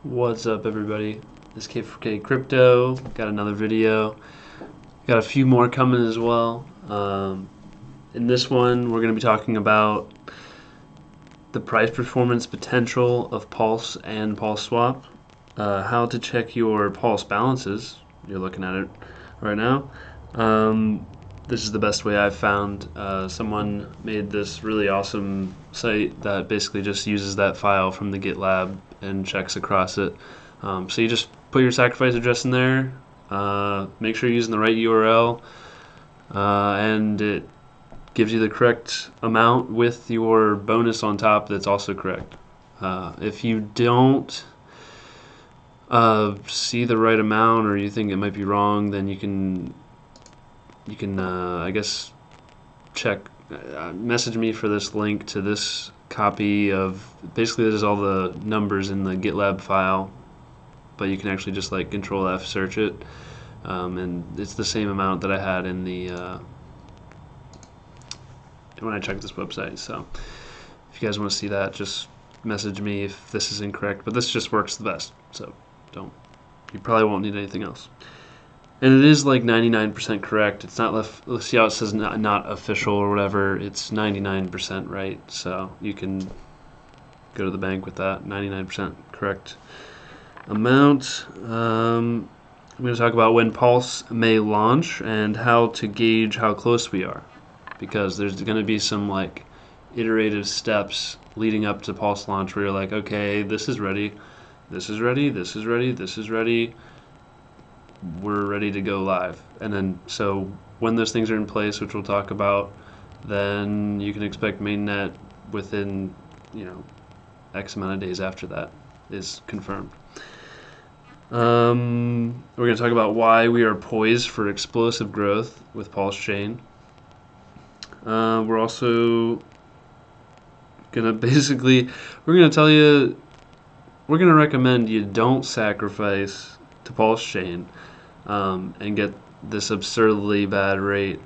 What's up, everybody? This is K4K Crypto. Got another video. Got a few more coming as well. In this one, we're going to be talking about the price performance potential of Pulse and PulseSwap, how to check your Pulse balances. You're looking at it right now. This is the best way I've found. Someone made this really awesome site that basically just uses that file from the GitLab and checks across it. So you just put your sacrifice address in there, make sure you're using the right URL, and it gives you the correct amount with your bonus on top that's also correct. If you don't see the right amount or you think it might be wrong, then you can I guess check, message me for this link to this copy of, basically this is all the numbers in the GitLab file, but you can actually just like Control F search it, and it's the same amount that I had in the when I checked this website. So if you guys want to see that, just message me if this is incorrect, but this just works the best, so you probably won't need anything else. And it is like 99% correct. It's not let's see how it says not official or whatever. It's 99% right. So you can go to the bank with that 99% correct amount. I'm going to talk about when Pulse may launch and how to gauge how close we are, because there's going to be some like iterative steps leading up to Pulse launch where you're like, okay, this is ready, this is ready, this is ready, this is ready. We're ready to go live. And then so when those things are in place, which we'll talk about, then you can expect mainnet within X amount of days after that is confirmed. We're going to talk about why we are poised for explosive growth with Pulsechain. We're also going to tell you, we're going to recommend you don't sacrifice to Pulsechain and get this absurdly bad rate.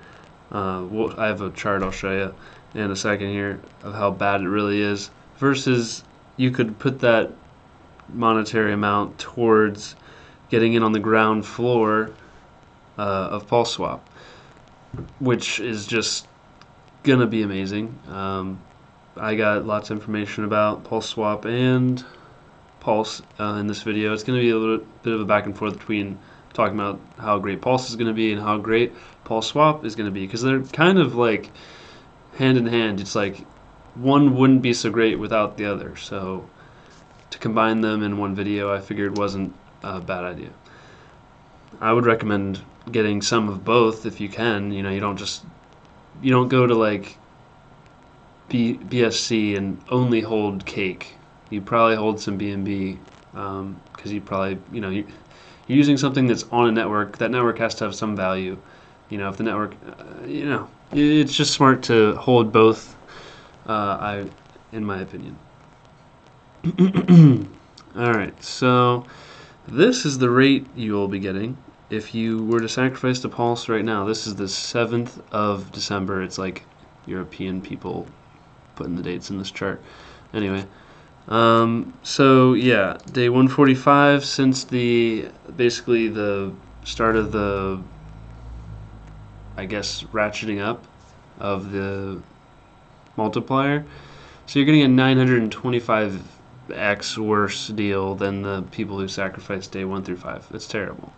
I have a chart I'll show you in a second here of how bad it really is, versus you could put that monetary amount towards getting in on the ground floor of PulseSwap, which is just gonna be amazing. I got lots of information about PulseSwap and Pulse in this video. It's going to be a little bit of a back and forth between talking about how great Pulse is going to be and how great PulseSwap is going to be, because they're kind of like hand in hand. It's like one wouldn't be so great without the other, so to combine them in one video I figured wasn't a bad idea. I would recommend getting some of both if you can. You don't go to like BSC and only hold cake. You probably hold some BNB because you probably, you're using something that's on a network. That network has to have some value. If the network, it's just smart to hold both, in my opinion. All right, so this is the rate you will be getting if you were to sacrifice to Pulse right now. This is the 7th of December. It's like European people putting the dates in this chart. Anyway. So yeah, day 145 since basically the start of the, I guess, ratcheting up of the multiplier. So you're getting a 925x worse deal than the people who sacrificed day 1 through 5. It's terrible.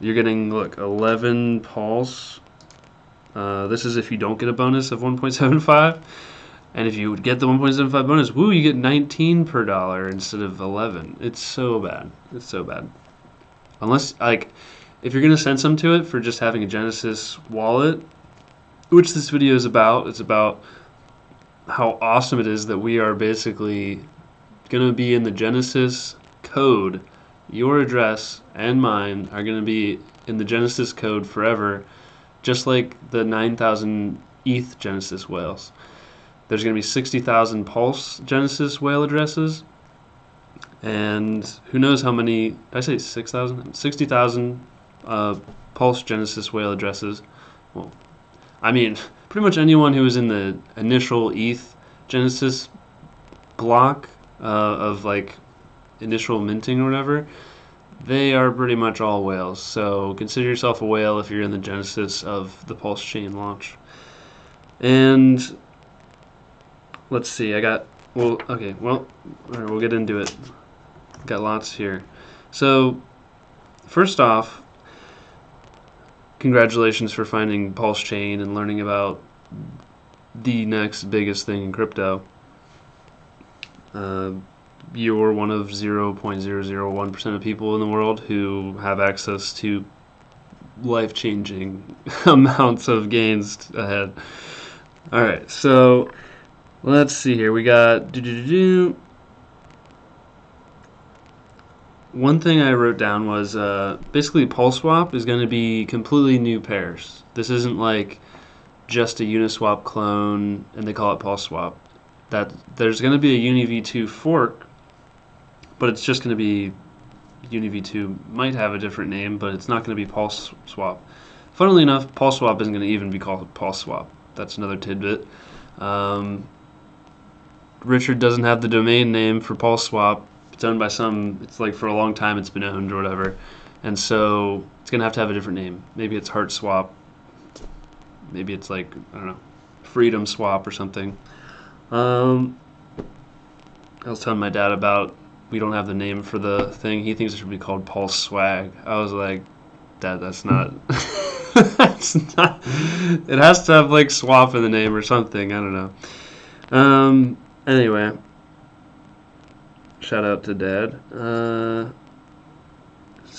You're getting, look, 11 Pulse. This is if you don't get a bonus of 1.75. And if you would get the 1.75 bonus, woo, you get 19 per dollar instead of 11. It's so bad. It's so bad. Unless, like, if you're going to send some to it for just having a Genesis wallet, which this video is about, it's about how awesome it is that we are basically going to be in the Genesis code. Your address and mine are going to be in the Genesis code forever, just like the 9,000 ETH Genesis whales. There's going to be 60,000 Pulse Genesis whale addresses, and who knows how many, did I say 6,000? 60,000 Pulse Genesis whale addresses. Well, I mean, pretty much anyone who was in the initial ETH Genesis block of like initial minting or whatever, they are pretty much all whales. So consider yourself a whale if you're in the genesis of the Pulsechain launch. And let's see, we'll get into it. Got lots here. So first off, congratulations for finding Pulsechain and learning about the next biggest thing in crypto. You're one of 0.001% of people in the world who have access to life-changing amounts of gains ahead. Alright, so let's see here. We got one thing I wrote down was basically PulseSwap is going to be completely new pairs. This isn't like just a Uniswap clone and they call it PulseSwap. That there's going to be a UniV2 fork, but it's just going to be UniV2. Might have a different name, but it's not going to be PulseSwap. Funnily enough, PulseSwap isn't going to even be called PulseSwap. That's another tidbit. Richard doesn't have the domain name for PulseSwap. It's owned by it's like for a long time it's been owned or whatever. And so it's going to have a different name. Maybe it's HeartSwap. Maybe it's like, I don't know, Freedom Swap or something. I was telling my dad about we don't have the name for the thing. He thinks it should be called Pulse Swag. I was like, Dad, that's not... that's not... It has to have like swap in the name or something. I don't know. Anyway... Shout out to Dad. So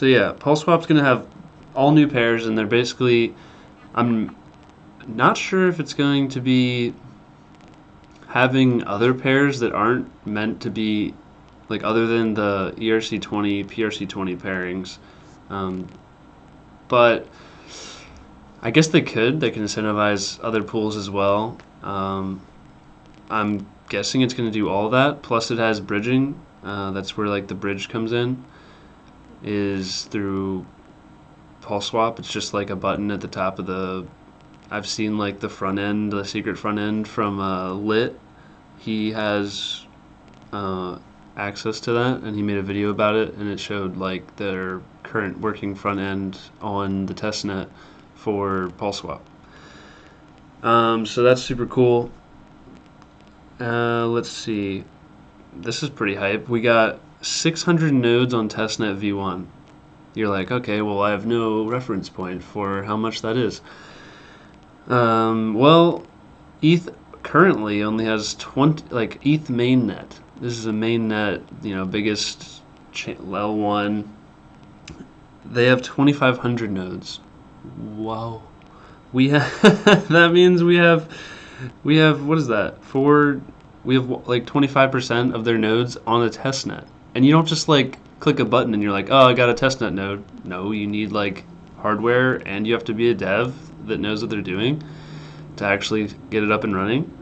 yeah, PulseSwap's going to have all new pairs, and they're basically... I'm not sure if it's going to be having other pairs that aren't meant to be, like, other than the ERC20, PRC20 pairings. But I guess they could. They can incentivize other pools as well. I'm guessing it's going to do all that. Plus it has bridging. That's where like the bridge comes in, is through PulseSwap. It's just like a button at the top of the... I've seen like the front end, the secret front end from Lit. He has access to that, and he made a video about it, and it showed like their current working front end on the testnet for PulseSwap. So that's super cool. Let's see. This is pretty hype. We got 600 nodes on testnet v1. You're like, okay, well, I have no reference point for how much that is. Well, ETH currently only has 20, like ETH mainnet. This is a mainnet, biggest L1. They have 2,500 nodes. Wow. We have that means we have what is that? We have like 25% of their nodes on a testnet. And you don't just like click a button and you're like, oh, I got a testnet node. No, you need like hardware, and you have to be a dev that knows what they're doing to actually get it up and running.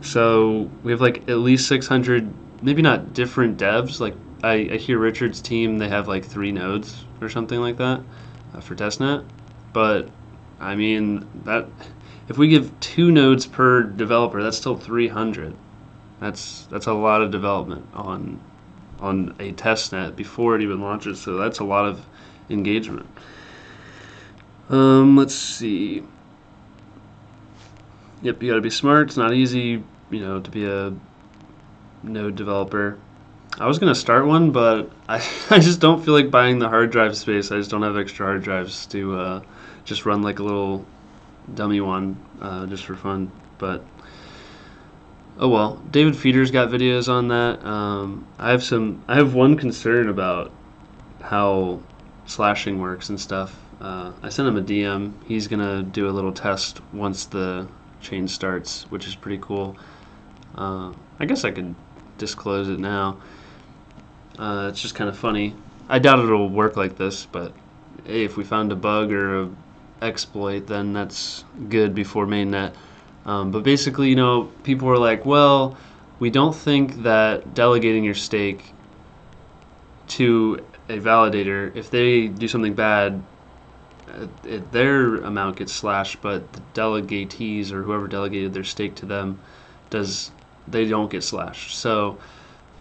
So we have like at least 600, maybe not different devs. Like I hear Richard's team, they have like 3 nodes or something like that for testnet. But I mean, that if we give 2 nodes per developer, that's still 300. That's a lot of development on a testnet before it even launches. So that's a lot of engagement. Let's see. Yep, you got to be smart. It's not easy, to be a node developer. I was gonna start one, but I just don't feel like buying the hard drive space. I just don't have extra hard drives to just run like a little dummy one just for fun. But oh well. David Feeder's got videos on that. I have one concern about how slashing works and stuff. I sent him a DM. He's gonna do a little test once the chain starts, which is pretty cool. I guess I could disclose it now. It's just kind of funny. I doubt it'll work like this, but hey, if we found a bug or a exploit, then that's good before mainnet. But basically, people were like, well, we don't think that delegating your stake to a validator, if they do something bad, their amount gets slashed, but the delegatees or whoever delegated their stake to them they don't get slashed. So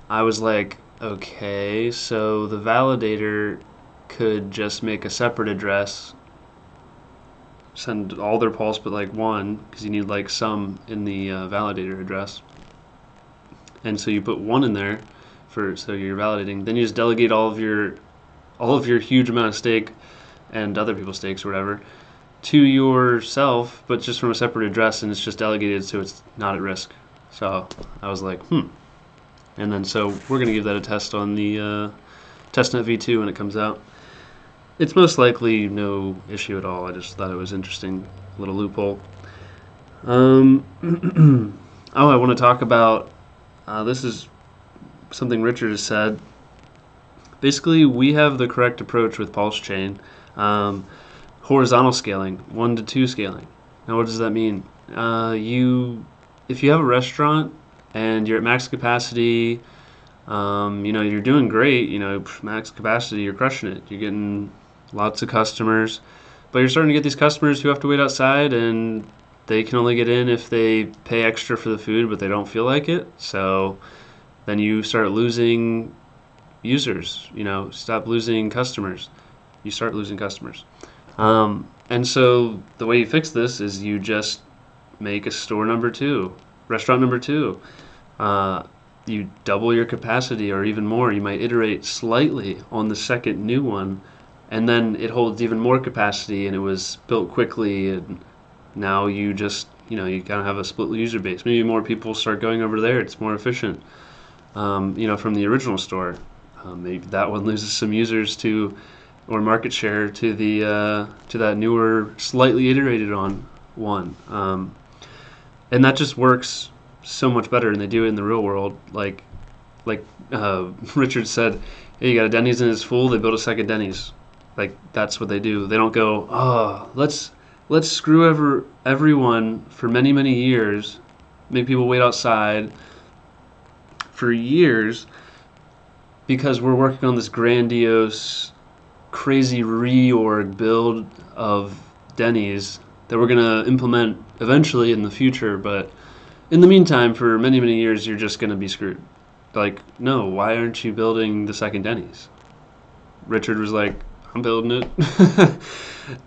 I was like, okay, so the validator could just make a separate address, send all their pulse but like one, because you need like some in the validator address. And so you put one in there so you're validating. Then you just delegate all of your huge amount of stake and other people's stakes or whatever to yourself, but just from a separate address, and it's just delegated so it's not at risk. So I was like, And then so we're going to give that a test on the Testnet v2 when it comes out. It's most likely no issue at all. I just thought it was interesting, little loophole. I want to talk about, this is something Richard has said. Basically, we have the correct approach with Pulsechain. Horizontal scaling, 1 to 2 scaling. Now, what does that mean? If you have a restaurant and you're at max capacity, you're doing great. Max capacity, you're crushing it. You're getting lots of customers, but you're starting to get these customers who have to wait outside, and they can only get in if they pay extra for the food, but they don't feel like it. So then you start losing users. Stop losing customers. You start losing customers. And so the way you fix this is you just make a store number 2, restaurant number 2. You double your capacity or even more. You might iterate slightly on the second new one, and then it holds even more capacity, and it was built quickly, and now you just, you kind of have a split user base. Maybe more people start going over there. It's more efficient, from the original store. Maybe that one loses some users or market share to that newer, slightly iterated on one, and that just works so much better. And they do it in the real world, like Richard said. Hey, you got a Denny's and it's full. They build a second Denny's. Like, that's what they do. They don't go, let's screw everyone for many years, make people wait outside for years because we're working on this grandiose, crazy reorg build of Denny's that we're going to implement eventually in the future, but in the meantime, for many years, you're just going to be screwed. Like, no, why aren't you building the second Denny's? Richard was like, I'm building it.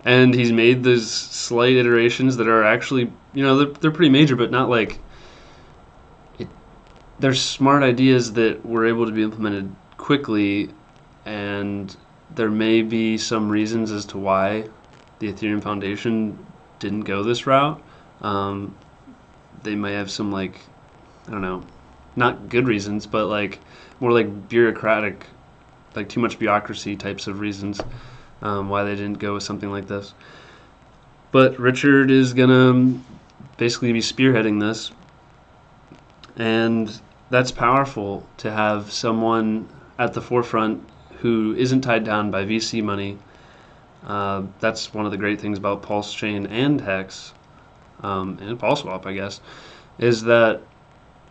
And he's made those slight iterations that are actually, they're pretty major, but not like, they're smart ideas that were able to be implemented quickly, and there may be some reasons as to why the Ethereum Foundation didn't go this route. They may have some, I don't know, not good reasons, but more like bureaucratic, like too much bureaucracy types of reasons why they didn't go with something like this. But Richard is gonna basically be spearheading this, and that's powerful to have someone at the forefront who isn't tied down by VC money. That's one of the great things about Pulsechain and Hex, and PulseSwap, I guess, is that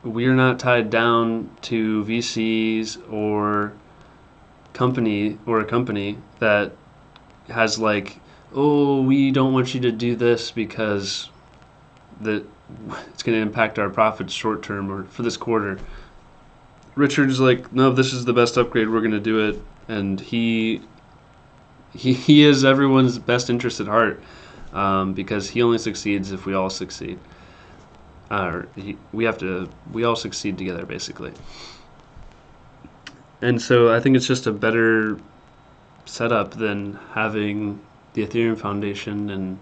we're not tied down to VCs or a company that has we don't want you to do this because it's going to impact our profits short term or for this quarter. Richard's like, no, this is the best upgrade, we're going to do it, and he has everyone's best interest at heart, because he only succeeds if we all succeed. We all succeed together, basically. And so I think it's just a better setup than having the Ethereum Foundation and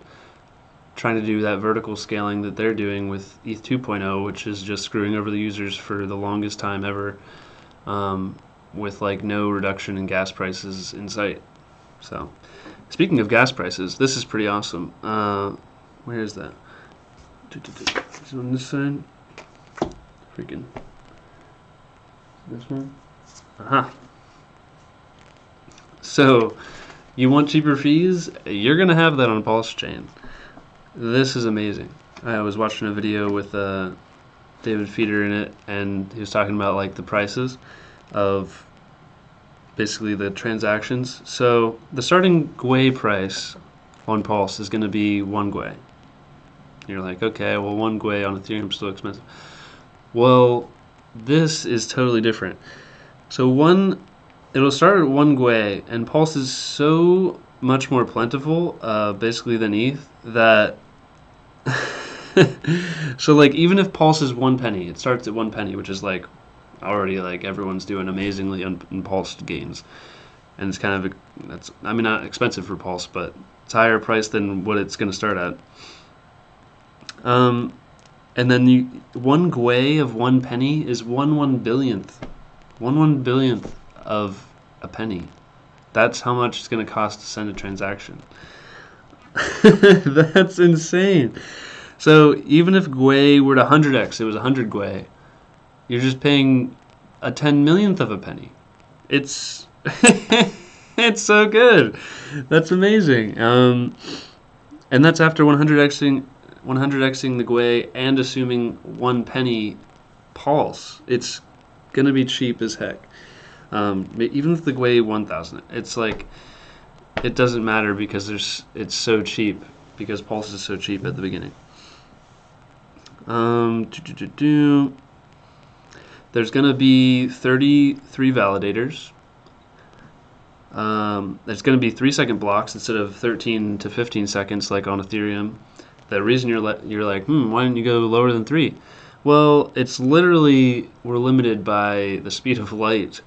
trying to do that vertical scaling that they're doing with ETH 2.0, which is just screwing over the users for the longest time ever, with no reduction in gas prices in sight. So, speaking of gas prices, this is pretty awesome. Where is that? Is it on this side? Freaking. This one? Aha. So, you want cheaper fees? You're going to have that on Pulsechain. This is amazing. I was watching a video with David Feeder in it, and he was talking about the prices of basically the transactions. So the starting Gwei price on Pulse is going to be 1 Gwei. You're like, okay, well, 1 Gwei on Ethereum is still expensive. Well, this is totally different. So it'll start at 1 Gwei, and Pulse is so much more plentiful, basically, than ETH, that so like even if Pulse is 1 penny, it starts at 1 penny, which is like already like everyone's doing amazingly in Pulse gains, and it's kind of not expensive for Pulse, but it's higher price than what it's going to start at. And then 1 Gwei of 1 penny is 1/1 billionth. 1/1 billionth of a penny. That's how much it's going to cost to send a transaction. That's insane. So even if Gwei were to 100x, it was 100 Gwei, you're just paying a 10 millionth of a penny. It's it's so good. That's amazing. And that's after 100xing the Gwei and assuming 1 penny Pulse. It's gonna be cheap as heck. Even with the Gwei 1000, it's like it doesn't matter because it's so cheap, because Pulse is so cheap at the beginning. There's gonna be 33 validators. There's gonna be 3-second blocks instead of 13 to 15 seconds like on Ethereum. The reason you're like, why didn't you go lower than 3? Well, it's literally, we're limited by the speed of light.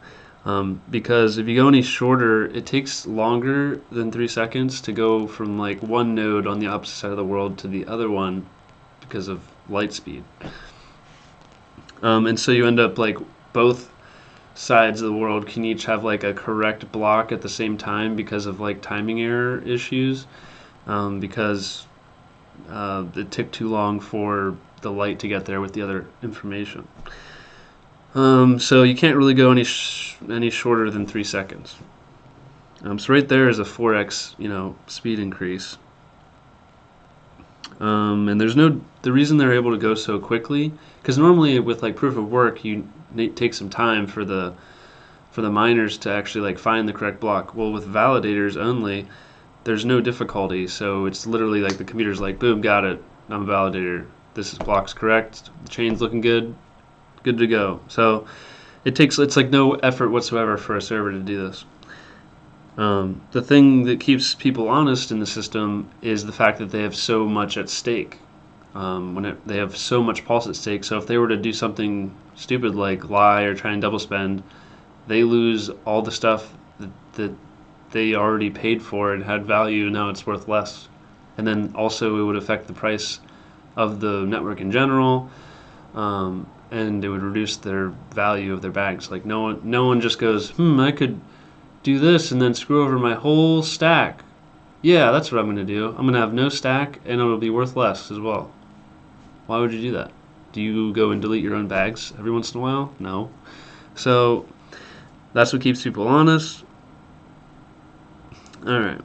Because if you go any shorter, it takes longer than 3 seconds to go from like one node on the opposite side of the world to the other one because of light speed. And so you end up like both sides of the world can each have like a correct block at the same time because of like timing error issues, because it took too long for the light to get there with the other information. So you can't really go any shorter than 3 seconds. So right there is a 4x, speed increase. And the reason they're able to go so quickly, because normally with like proof of work, you take some time for the miners to actually like find the correct block. Well, with validators only, there's no difficulty. So it's literally like the computer's like, boom, got it. I'm a validator. This block's correct. The chain's looking good to go. So it's like no effort whatsoever for a server to do this. The thing that keeps people honest in the system is the fact that they have so much at stake. They have so much Pulse at stake, so if they were to do something stupid like lie or try and double spend, they lose all the stuff that they already paid for and had value. Now it's worth less, and then also it would affect the price of the network in general, and it would reduce their value of their bags. Like no one just goes, I could do this and then screw over my whole stack. Yeah, that's what I'm going to do. I'm going to have no stack and it'll be worth less as well. Why would you do that? Do you go and delete your own bags every once in a while? No. So that's what keeps people honest. Alright.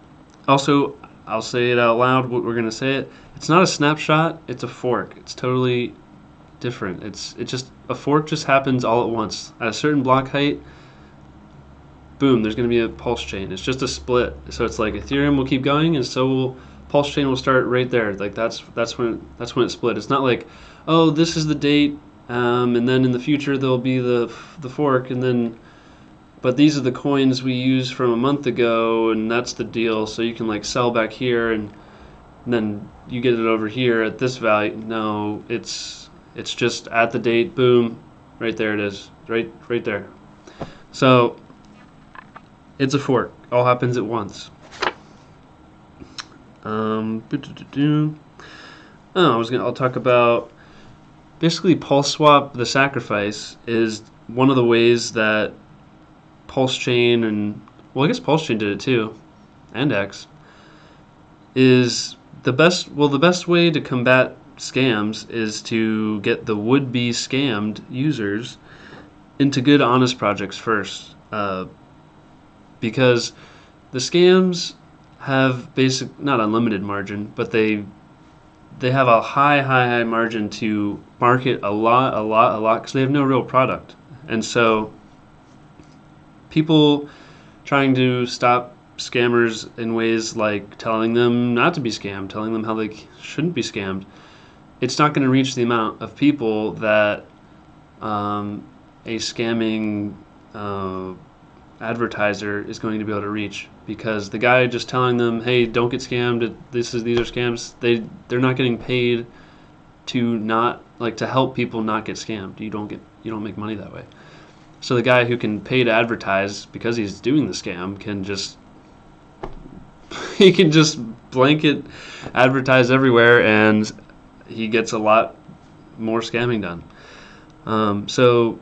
Also, I'll say it out loud, what we're going to say it. It's not a snapshot, it's a fork. It's totally different. It's just, a fork just happens all at once. At a certain block height, boom, there's going to be a pulse chain. It's just a split. So it's like Ethereum will keep going, and so will pulse chain will start right there. Like that's when it split. It's not like, oh, this is the date, and then in the future there'll be the fork, and then, but these are the coins we used from a month ago, and that's the deal. So you can like sell back here, and then you get it over here at this value. No, it's just at the date. Boom, right there it is. Right there. So it's a fork. All happens at once. I'll talk about basically PulseSwap. The sacrifice is one of the ways that Pulsechain I guess Pulsechain did it too, and X is the best. Well, the best way to combat scams is to get the would-be scammed users into good, honest projects first. Because the scams have not unlimited margin, but they have a high margin to market a lot, because they have no real product. And so people trying to stop scammers in ways like telling them not to be scammed, telling them how they shouldn't be scammed, it's not going to reach the amount of people that a scamming advertiser is going to be able to reach, because the guy just telling them, hey, don't get scammed, these are scams, they're not getting paid to help people not get scammed. You don't make money that way. So the guy who can pay to advertise because he's doing the scam can just blanket advertise everywhere, and he gets a lot more scamming done. So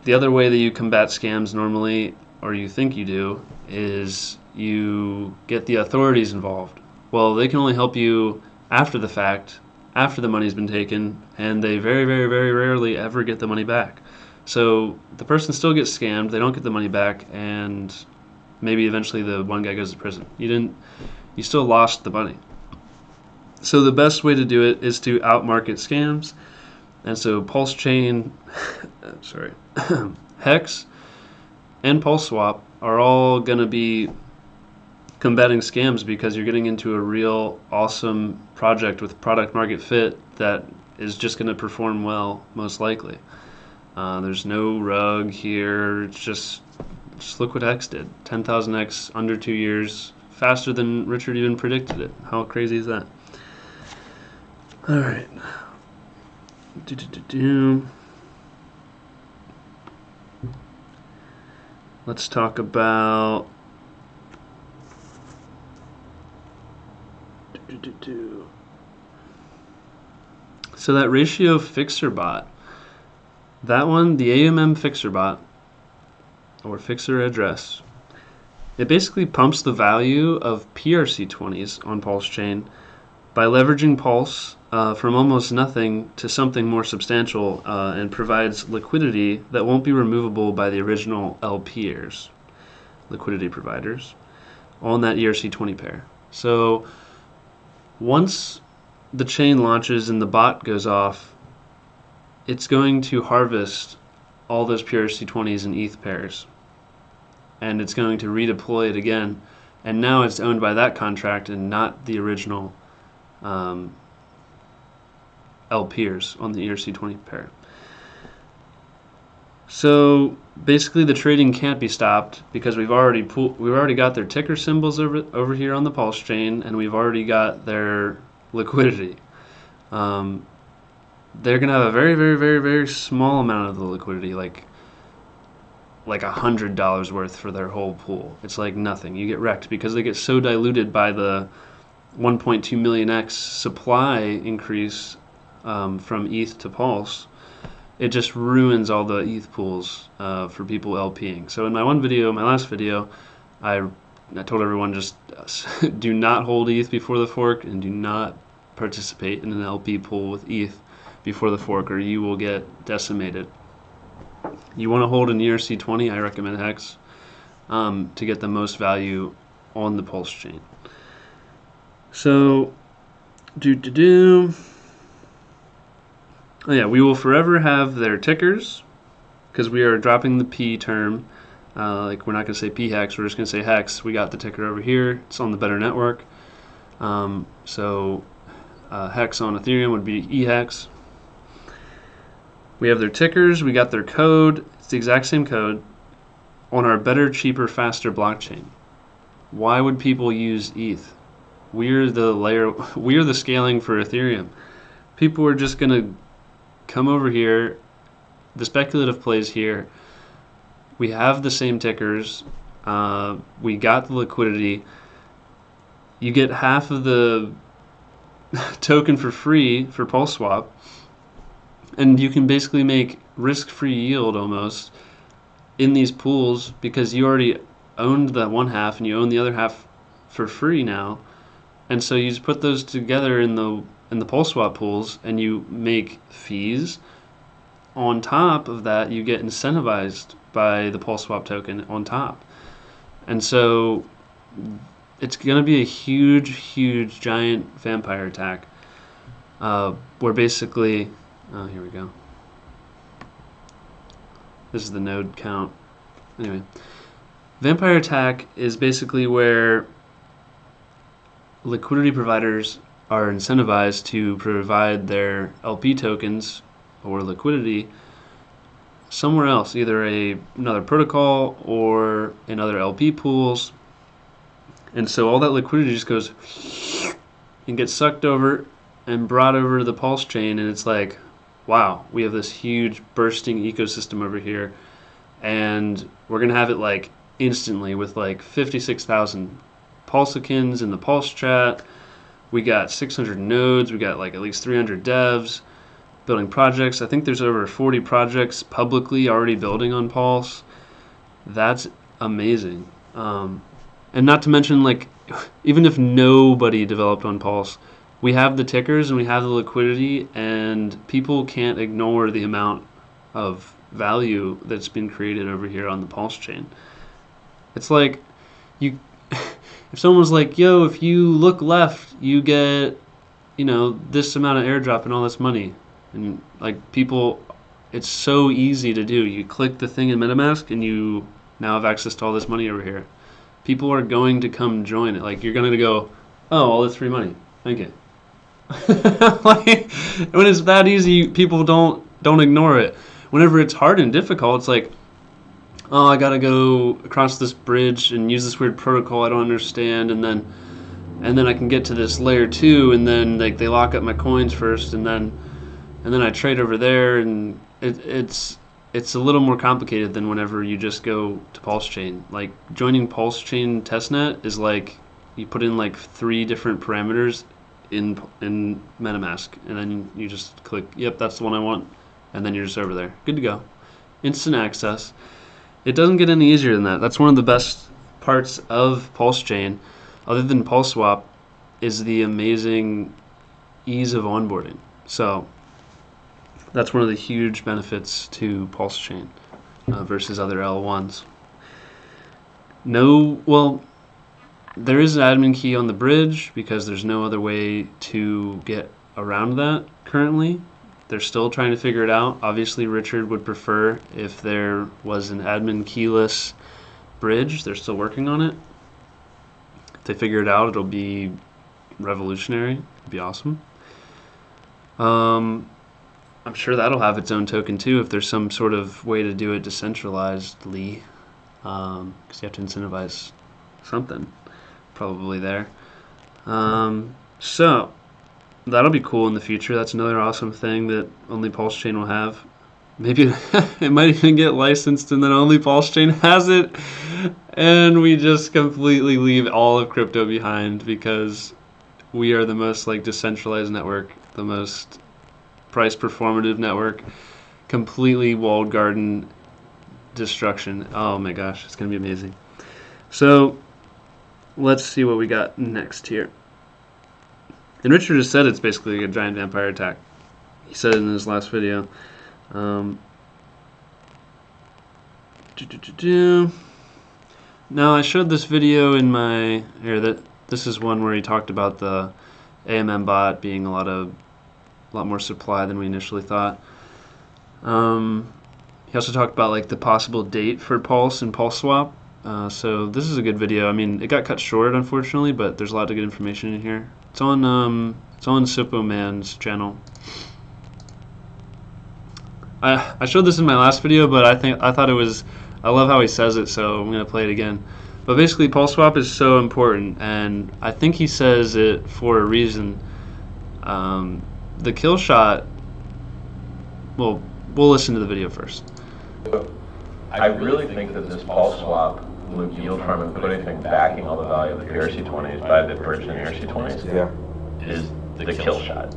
the other way that you combat scams normally, or you think you do, is you get the authorities involved. Well, they can only help you after the fact, after the money's been taken, and they very, very, very rarely ever get the money back. So the person still gets scammed, they don't get the money back, and maybe eventually the one guy goes to prison. You still lost the money. So the best way to do it is to outmarket scams. And so Pulsechain, Hex, and PulseSwap are all going to be combating scams, because you're getting into a real awesome project with product market fit that is just going to perform well, most likely. There's no rug here. It's just look what Hex did. 10,000x under 2 years, faster than Richard even predicted it. How crazy is that? All right. Let's talk about so that ratio fixer bot, that one, the AMM fixer bot, or fixer address, it basically pumps the value of PRC20s on Pulsechain by leveraging Pulse from almost nothing to something more substantial, and provides liquidity that won't be removable by the original LPers, liquidity providers, on that ERC20 pair. So once the chain launches and the bot goes off, it's going to harvest all those PRC20s and ETH pairs, and it's going to redeploy it again, and now it's owned by that contract and not the original LPers on the ERC20 pair. So basically the trading can't be stopped, because we've already got their ticker symbols over here on the Pulse chain, and we've already got their liquidity. They're gonna have a very, very, very, very small amount of the liquidity, like $100 worth for their whole pool. It's like nothing. You get wrecked because they get so diluted by the 1.2 million x supply increase from ETH to Pulse. It just ruins all the ETH pools for people LPing. So in my last video, I told everyone, just do not hold ETH before the fork, and do not participate in an LP pool with ETH before the fork, or you will get decimated. You want to hold an ERC20, I recommend Hex, to get the most value on the Pulse chain. So, oh yeah, we will forever have their tickers, because we are dropping the P term. Like, we're not going to say P Hex, we're just going to say Hex. We got the ticker over here. It's on the Better Network. So Hex on Ethereum would be eHex. We have their tickers. We got their code. It's the exact same code on our better, cheaper, faster blockchain. Why would people use ETH? We're the scaling for Ethereum. People are just going to come over here. The speculative plays here. We have the same tickers. We got the liquidity. You get half of the token for free for PulseSwap, and you can basically make risk-free yield almost in these pools, because you already owned that one half and you own the other half for free now. And so you just put those together in the PulseSwap pools, and you make fees. On top of that, you get incentivized by the PulseSwap token on top. And so it's going to be a huge, huge, giant vampire attack, where basically, oh, here we go. This is the node count. Anyway, vampire attack is basically where liquidity providers are incentivized to provide their LP tokens or liquidity somewhere else, either another protocol or in other LP pools. And so all that liquidity just goes and gets sucked over and brought over to the Pulse chain, and it's like, wow, we have this huge bursting ecosystem over here, and we're gonna have it like instantly with like 56,000 Pulsechains in the Pulse chat. We got 600 nodes. We got like at least 300 devs building projects. I think there's over 40 projects publicly already building on Pulse. That's amazing. And not to mention, like, even if nobody developed on Pulse, we have the tickers and we have the liquidity, and people can't ignore the amount of value that's been created over here on the Pulse chain. It's like, you, if someone was like, yo, if you look left, you get, this amount of airdrop and all this money. And like, people, it's so easy to do. You click the thing in MetaMask and you now have access to all this money over here. People are going to come join it. Like, you're going to go, oh, all this free money. Thank you. Like, when it's that easy, people don't ignore it. Whenever it's hard and difficult, it's like, oh, I got to go across this bridge and use this weird protocol I don't understand, and then I can get to this layer 2, and then like they lock up my coins first, and then I trade over there, and it's a little more complicated than whenever you just go to Pulsechain. Like, joining Pulsechain Testnet is like you put in like 3 different parameters in MetaMask, and then you just click, yep, that's the one I want, and then you're just over there, good to go, instant access. It doesn't get any easier than that. That's one of the best parts of Pulsechain, other than PulseSwap, is the amazing ease of onboarding. So that's one of the huge benefits to Pulsechain versus other L1s. There is an admin key on the bridge because there's no other way to get around that currently. They're still trying to figure it out. Obviously, Richard would prefer if there was an admin keyless bridge. They're still working on it. If they figure it out, it'll be revolutionary. It'd be awesome. I'm sure that'll have its own token too if there's some sort of way to do it decentralizedly, because you have to incentivize something probably there. So that'll be cool in the future. That's another awesome thing that only Pulsechain will have. Maybe it might even get licensed and then only Pulsechain has it, and we just completely leave all of crypto behind because we are the most like decentralized network, the most price performative network, completely walled garden destruction. Oh my gosh, it's gonna be amazing. So let's see what we got next here. And Richard just said it's basically a giant vampire attack. He said it in his last video. Now I showed this video in my this is one where he talked about the AMM bot being a lot more supply than we initially thought. He also talked about like the possible date for Pulse and PulseSwap. So this is a good video. I mean, it got cut short unfortunately, but there's a lot of good information in here. It's on Sippo Man's channel. I showed this in my last video, but I love how he says it, so I'm gonna play it again. But basically, PulseSwap is so important, and I think he says it for a reason. The kill shot. Well, we'll listen to the video first. I really think that this PulseSwap with yield farm and putting things backing all the value of the ERC20s by the purchase in ERC20s is the kill shot.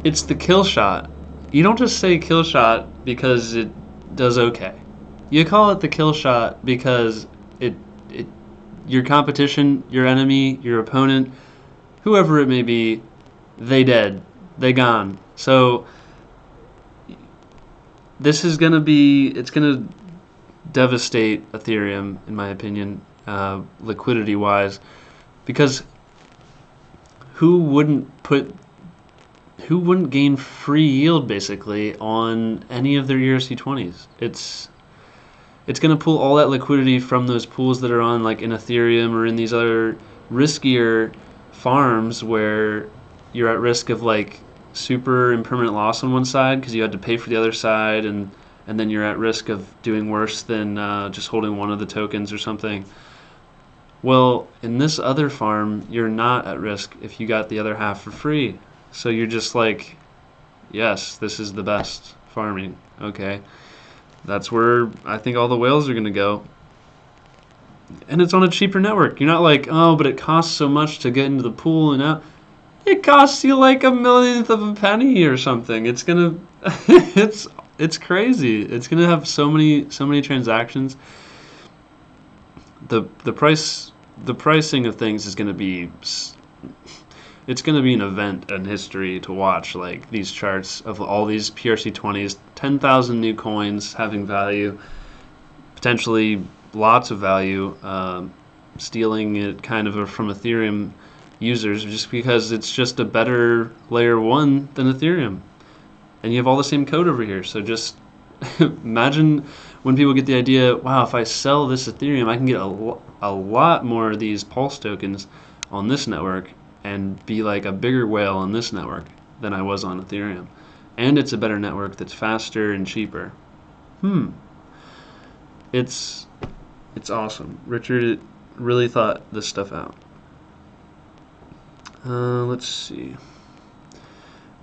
It's the kill shot. You don't just say kill shot because it does okay. You call it the kill shot because your competition, your enemy, your opponent, whoever it may be, they dead. They gone. So this is it's gonna devastate Ethereum, in my opinion, liquidity wise, because who wouldn't gain free yield basically on any of their ERC20s? It's going to pull all that liquidity from those pools that are on like in Ethereum or in these other riskier farms where you're at risk of like super impermanent loss on one side because you had to pay for the other side, and then you're at risk of doing worse than just holding one of the tokens or something. Well, in this other farm, you're not at risk if you got the other half for free. So you're just like, yes, this is the best farming. Okay. That's where I think all the whales are going to go. And it's on a cheaper network. You're not like, oh, but it costs so much to get into the pool and out. It costs you like a millionth of a penny or something. It's gonna, it's crazy. It's gonna have so many transactions. The pricing of things is gonna be, it's gonna be an event in history to watch. Like these charts of all these PRC20s, 10,000 new coins having value, potentially lots of value, stealing it kind of from Ethereum users just because it's just a better layer 1 than Ethereum, and you have all the same code over here. So just imagine when people get the idea, wow, if I sell this Ethereum, I can get a lot more of these Pulse tokens on this network and be like a bigger whale on this network than I was on Ethereum, and it's a better network that's faster and cheaper. It's awesome. Richard really thought this stuff out. Let's see.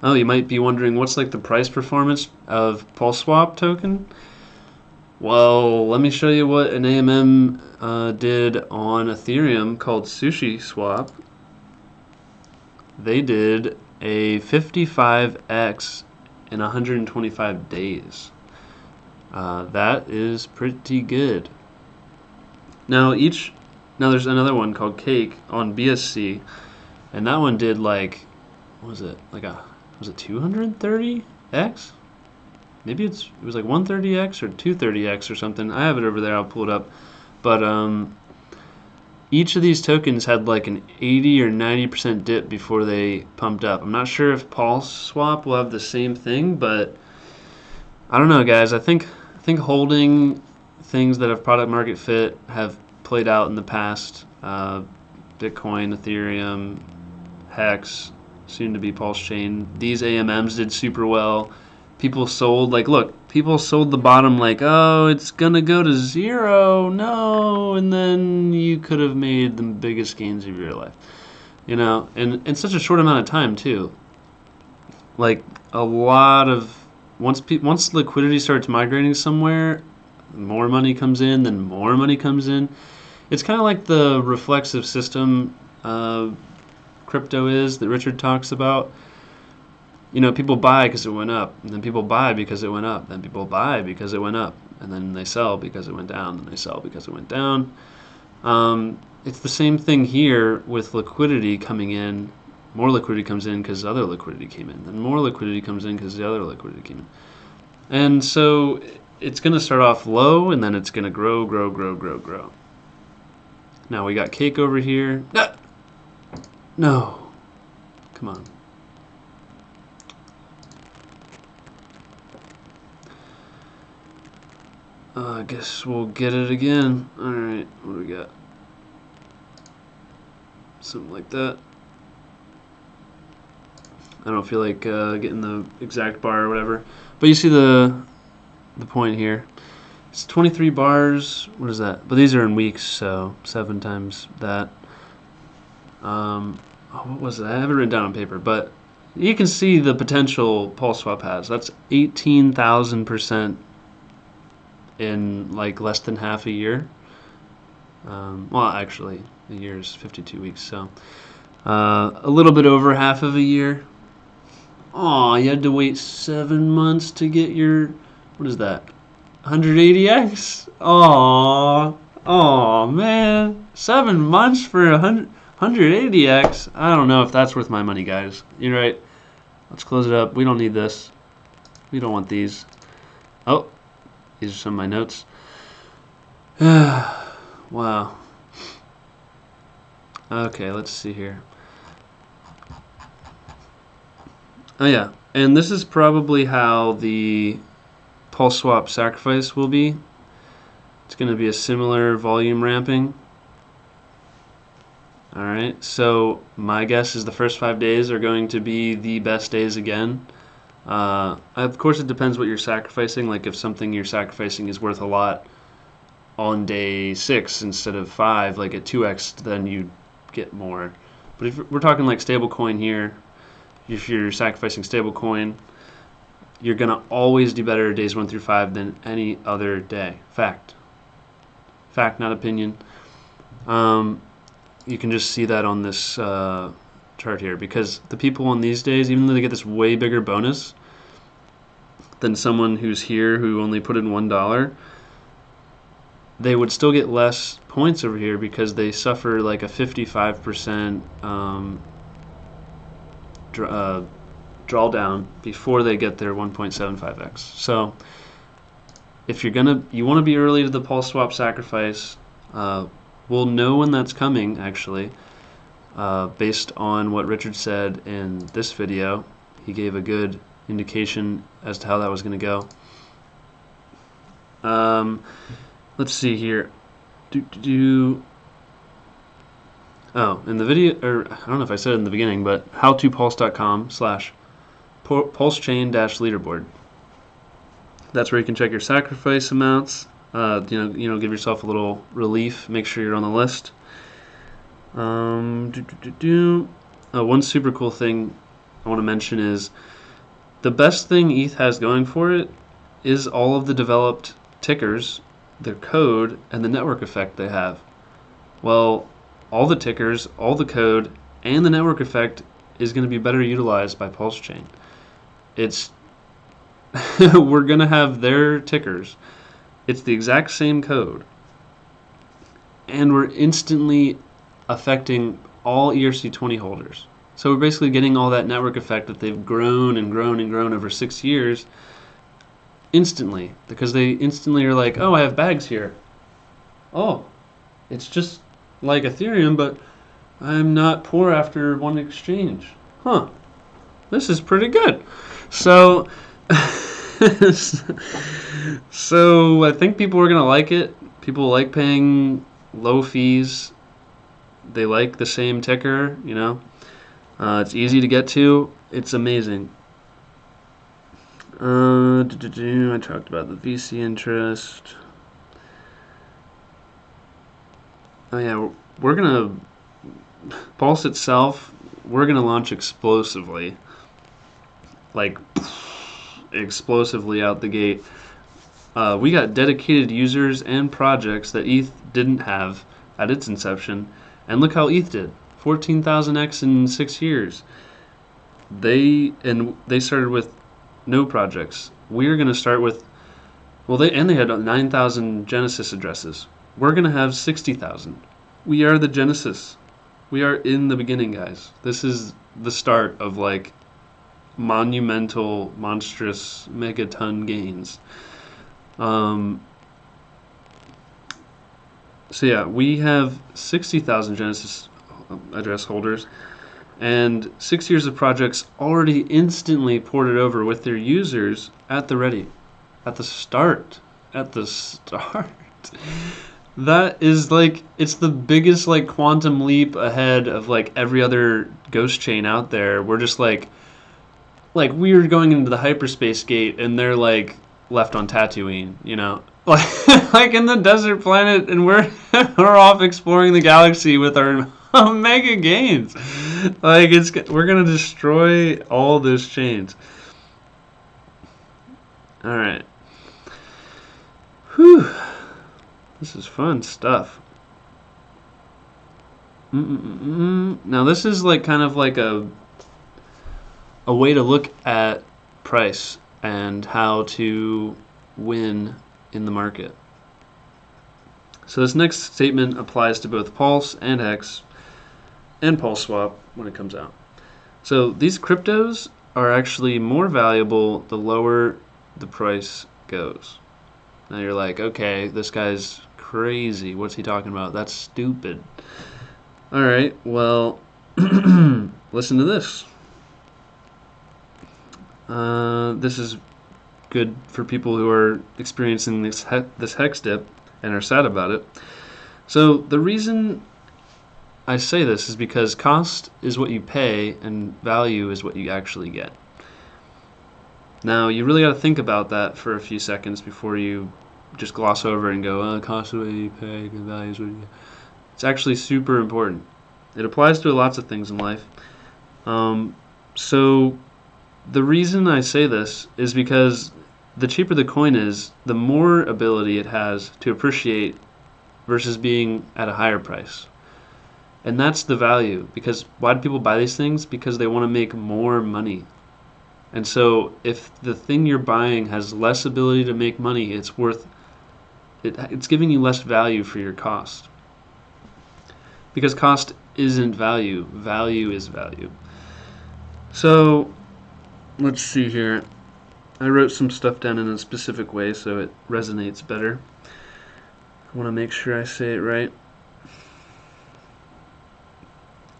Oh, you might be wondering what's like the price performance of PulseSwap token. Well, let me show you what an AMM did on Ethereum called SushiSwap. They did a 55x in 125 days. That is pretty good. Now there's another one called Cake on BSC. And that one did like, what was it? Was it 230x? Maybe it was like 130x or 230x or something. I have it over there. I'll pull it up. But each of these tokens had like an 80 or 90% dip before they pumped up. I'm not sure if PulseSwap will have the same thing, but I don't know, guys. I think holding things that have product market fit have played out in the past. Bitcoin, Ethereum, Hex, soon to be Pulsechain. These AMMs did super well. People sold, people sold the bottom like, oh, it's gonna go to zero, no, and then you could have made the biggest gains of your life, and in such a short amount of time too. Like a lot of once liquidity starts migrating somewhere, more money comes in, then more money comes in. It's kind of like the reflexive system crypto is that Richard talks about. People buy because it went up, and then people buy because it went up, then people buy because it went up, and then they sell because it went down, and they sell because it went down. It's the same thing here with liquidity coming in. More liquidity comes in because other liquidity came in, then more liquidity comes in because the other liquidity came in. And so it's going to start off low, and then it's going to grow. Now we got Cake over here. No. Come on. I guess we'll get it again. Alright, what do we got? Something like that. I don't feel like getting the exact bar or whatever. But you see the point here. It's 23 bars. What is that? But these are in weeks, so 7 times that. What was it? I have it written down on paper, but you can see the potential PulseSwap has. That's 18,000% in like less than half a year. Well, actually, a year is 52 weeks, so a little bit over half of a year. Aw, you had to wait 7 months to get your, what is that, 180x? Aw, man, 7 months for 180x? I don't know if that's worth my money, guys. You're right. Let's close it up. We don't need this. We don't want these. Oh, these are some of my notes. Wow. Okay, let's see here. Oh yeah, and this is probably how the PulseSwap sacrifice will be. It's going to be a similar volume ramping. All right, so my guess is the first 5 days are going to be the best days again. Of course, it depends what you're sacrificing. Like if something you're sacrificing is worth a lot on day 6 instead of 5, like at 2x, then you get more. But if we're talking like stablecoin here, if you're sacrificing stablecoin, you're gonna always do better days 1 through 5 than any other day. Fact, not opinion. You can just see that on this chart here, because the people on these days, even though they get this way bigger bonus than someone who's here who only put in $1, they would still get less points over here because they suffer like a 55% drawdown before they get their 1.75x. So if you want to be early to the PulseSwap sacrifice, we'll know when that's coming, actually, based on what Richard said in this video. He gave a good indication as to how that was going to go. Let's see here. Oh, in the video, or I don't know if I said it in the beginning, but howtopulse.com/pulsechain-leaderboard. That's where you can check your sacrifice amounts. Give yourself a little relief. Make sure you're on the list. One super cool thing I want to mention is the best thing ETH has going for it is all of the developed tickers, their code, and the network effect they have. Well, all the tickers, all the code, and the network effect is going to be better utilized by Pulsechain. We're going to have their tickers. It's the exact same code. And we're instantly affecting all ERC20 holders. So we're basically getting all that network effect that they've grown and grown and grown over 6 years instantly, because they instantly are like, oh, I have bags here. Oh, it's just like Ethereum, but I'm not poor after one exchange. Huh, this is pretty good. So so I think people are going to like it. People like paying low fees. They like the same ticker, It's easy to get to. It's amazing. I talked about the VC interest. Oh yeah, we're gonna Pulse itself. We're gonna launch explosively, like explosively out the gate. We got dedicated users and projects that ETH didn't have at its inception, and look how ETH did. 14,000x in 6 years. They started with no projects. We're going to start with, they had 9,000 Genesis addresses. We're going to have 60,000. We are the Genesis. We are in the beginning, guys. This is the start of like monumental, monstrous, megaton gains. So yeah, we have 60,000 Genesis address holders, and 6 years of projects already instantly ported over with their users at the ready, at the start. That is like, it's the biggest like quantum leap ahead of like every other ghost chain out there. We're just like we're going into the hyperspace gate, and they're like left on Tatooine, like in the desert planet, and we're off exploring the galaxy with our mega gains. Like we're gonna destroy all those chains. All right. Whew. This is fun stuff. Now this is like kind of like a way to look at price and how to win in the market. So this next statement applies to both Pulse and Hex and PulseSwap when it comes out. So these cryptos are actually more valuable the lower the price goes. Now you're like, okay, this guy's crazy. What's he talking about? That's stupid. All right, well, listen to this. This is good for people who are experiencing this hex dip and are sad about it. So the reason I say this is because cost is what you pay and value is what you actually get. Now, you really got to think about that for a few seconds before you just gloss over and go, cost is what you pay and value is what you get. It's actually super important. It applies to lots of things in life. So the reason I say this is because the cheaper the coin is, the more ability it has to appreciate versus being at a higher price. And that's the value. Because why do people buy these things? Because they want to make more money. And so if the thing you're buying has less ability to make money, it's giving you less value for your cost. Because cost isn't value. Value is value. So let's see here. I wrote some stuff down in a specific way so it resonates better. I want to make sure I say it right.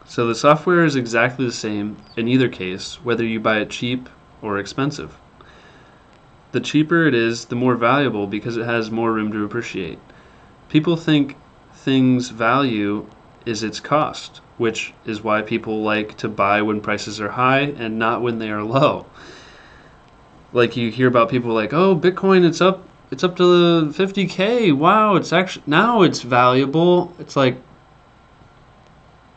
So the software is exactly the same in either case, whether you buy it cheap or expensive. The cheaper it is, the more valuable because it has more room to appreciate. People think things' value is its cost, which is why people like to buy when prices are high and not when they are low. Like you hear about people like, oh, Bitcoin, it's up to 50K. Wow, now it's valuable. It's like,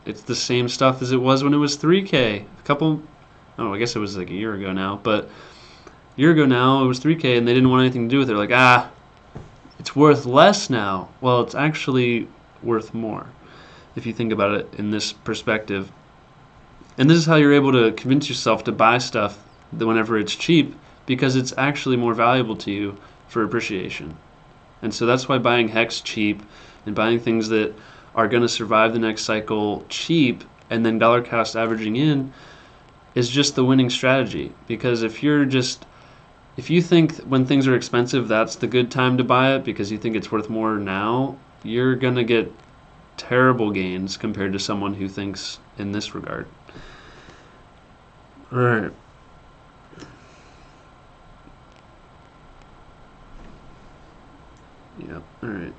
it's the same stuff as it was when it was 3K. I guess it was like a year ago now, but a year ago now it was 3K and they didn't want anything to do with it. They're like, it's worth less now. Well, it's actually worth more if you think about it in this perspective. And this is how you're able to convince yourself to buy stuff whenever it's cheap, because it's actually more valuable to you for appreciation. And so that's why buying Hex cheap and buying things that are going to survive the next cycle cheap and then dollar cost averaging in is just the winning strategy. Because if you think when things are expensive that's the good time to buy it because you think it's worth more now, you're going to get terrible gains compared to someone who thinks in this regard. All right. Yeah, all right.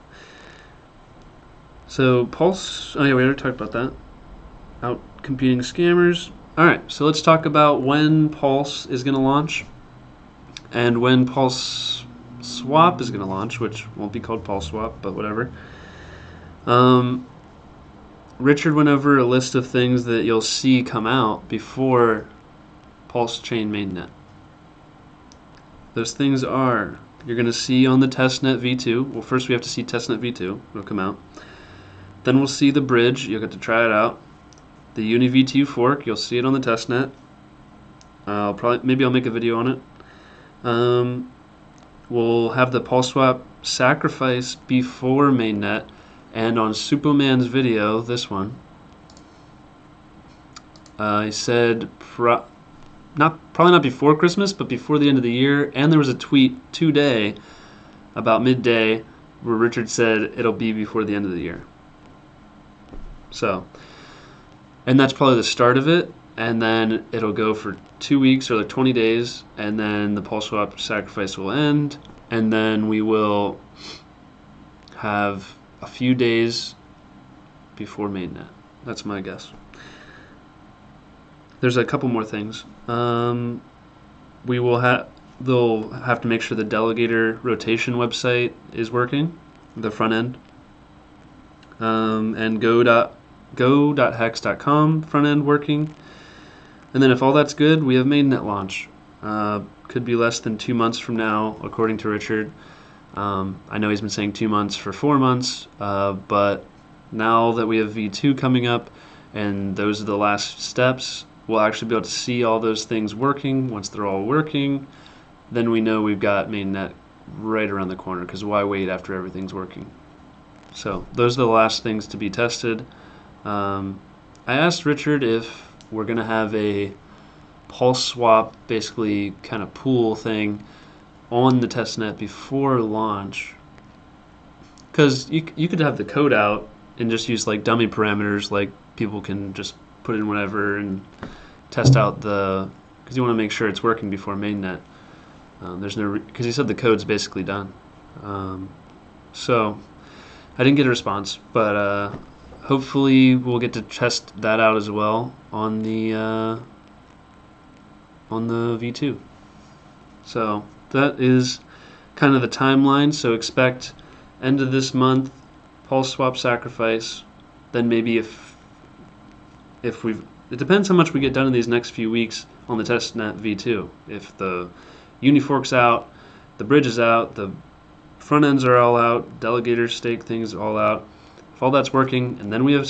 So Pulse, we already talked about that. Out competing scammers. All right, so let's talk about when Pulse is going to launch and when PulseSwap is going to launch, which won't be called PulseSwap, but whatever. Richard went over a list of things that you'll see come out before Pulsechain mainnet. Those things are, you're going to see on the Testnet v2. Well, first we have to see Testnet v2. It'll come out. Then we'll see the bridge. You'll get to try it out. The Uni v2 fork. You'll see it on the Testnet. Maybe I'll make a video on it. We'll have the PulseSwap sacrifice before mainnet, and on Superman's video, this one, he said probably not before Christmas, but before the end of the year. And there was a tweet today about midday where Richard said it'll be before the end of the year. So, and that's probably the start of it, and then it'll go for 2 weeks or like 20 days, and then the PulseSwap sacrifice will end, and then we will have a few days before mainnet. That's my guess. There's a couple more things. They'll have to make sure the delegator rotation website is working, the front end, and go.hex.com front end working. And then if all that's good, we have mainnet launch. Could be less than 2 months from now, according to Richard. I know he's been saying 2 months for 4 months, but now that we have V2 coming up and those are the last steps, we'll actually be able to see all those things working. Once they're all working, then we know we've got mainnet right around the corner, because why wait after everything's working? So those are the last things to be tested. I asked Richard if we're going to have a PulseSwap, basically kind of pool thing on the testnet before launch, because you could have the code out and just use like dummy parameters, like people can just put in whatever and test out because you want to make sure it's working before mainnet. Because he said the code's basically done. So I didn't get a response, but hopefully we'll get to test that out as well on the V2. So that is kind of the timeline. So expect end of this month, PulseSwap sacrifice. Then maybe if we've, it depends how much we get done in these next few weeks on the Testnet V2. If the Unifork's out, the bridge is out, the front ends are all out, delegator stake things all out. If all that's working, and then we have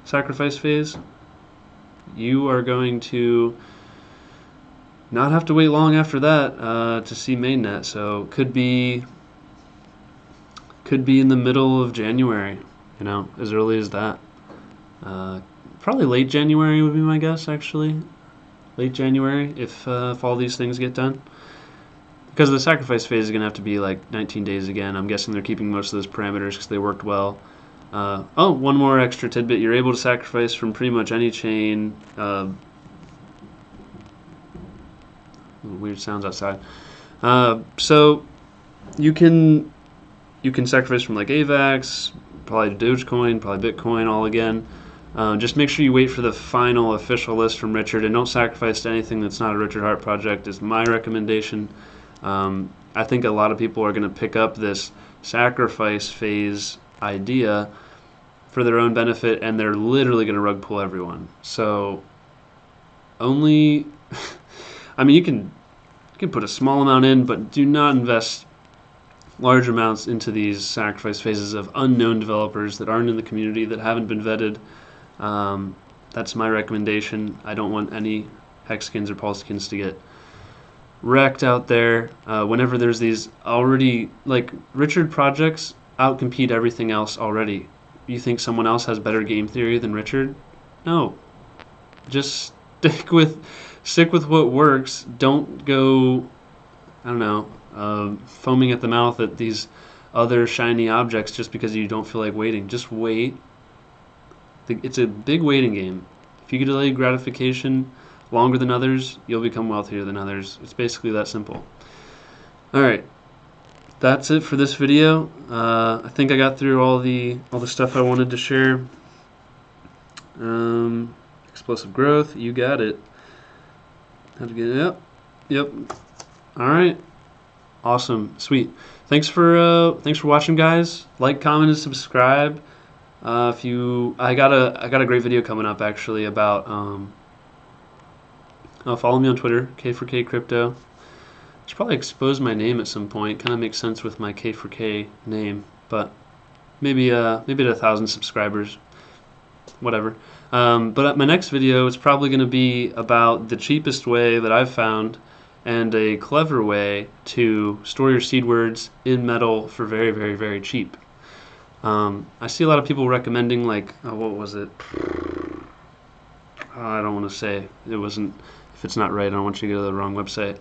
sacrifice phase, you are going to not have to wait long after that to see mainnet. So could be in the middle of January, as early as that. Probably late January would be my guess, actually. Late January, if all these things get done. Because the sacrifice phase is going to have to be like 19 days again. I'm guessing they're keeping most of those parameters because they worked well. One more extra tidbit. You're able to sacrifice from pretty much any chain. Weird sounds outside. So you can sacrifice from like AVAX, probably Dogecoin, probably Bitcoin, all again. Just make sure you wait for the final official list from Richard, and don't sacrifice to anything that's not a Richard Hart project, is my recommendation. I think a lot of people are going to pick up this sacrifice phase idea for their own benefit, and they're literally going to rug pull everyone. So only, I mean, you can put a small amount in, but do not invest large amounts into these sacrifice phases of unknown developers that aren't in the community, that haven't been vetted. That's my recommendation. I don't want any Hexkins or Pulsekins to get wrecked out there. Whenever there's these already, like, Richard projects outcompete everything else already. You think someone else has better game theory than Richard? No. Just stick with what works. Don't go, I don't know, foaming at the mouth at these other shiny objects just because you don't feel like waiting. Just wait. It's a big waiting game. If you can delay gratification longer than others, you'll become wealthier than others. It's basically that simple. Alright, that's it for this video. I think I got through all the stuff I wanted to share. Explosive growth, you got it. How to get it? Yep. Alright. Awesome. Sweet. Thanks for watching, guys. Like, comment, and subscribe. I got a great video coming up actually about follow me on Twitter, K4K Crypto. I should probably expose my name at some point. Kind of makes sense with my K4K name, but maybe at 1,000 subscribers, whatever. But my next video is probably going to be about the cheapest way that I've found and a clever way to store your seed words in metal for very, very, very cheap. I see a lot of people recommending, like, what was it? I don't want to say. It wasn't. If it's not right, I don't want you to go to the wrong website.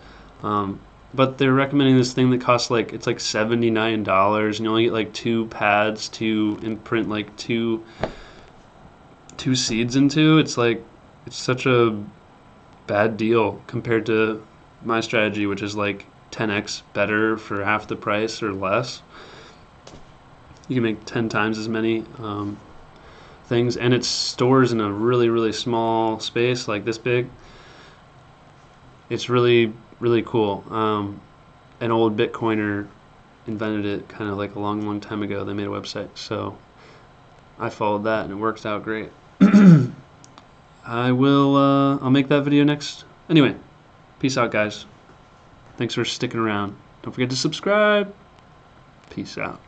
But they're recommending this thing that costs it's like $79, and you only get like 2 pads to imprint like two seeds into. It's such a bad deal compared to my strategy, which is like 10x better for half the price or less. You can make 10 times as many things, and it stores in a really, really small space, like this big. It's really, really cool. An old Bitcoiner invented it kind of like a long, long time ago. They made a website, so I followed that, and it works out great. I'll make that video next. Anyway, peace out, guys. Thanks for sticking around. Don't forget to subscribe. Peace out.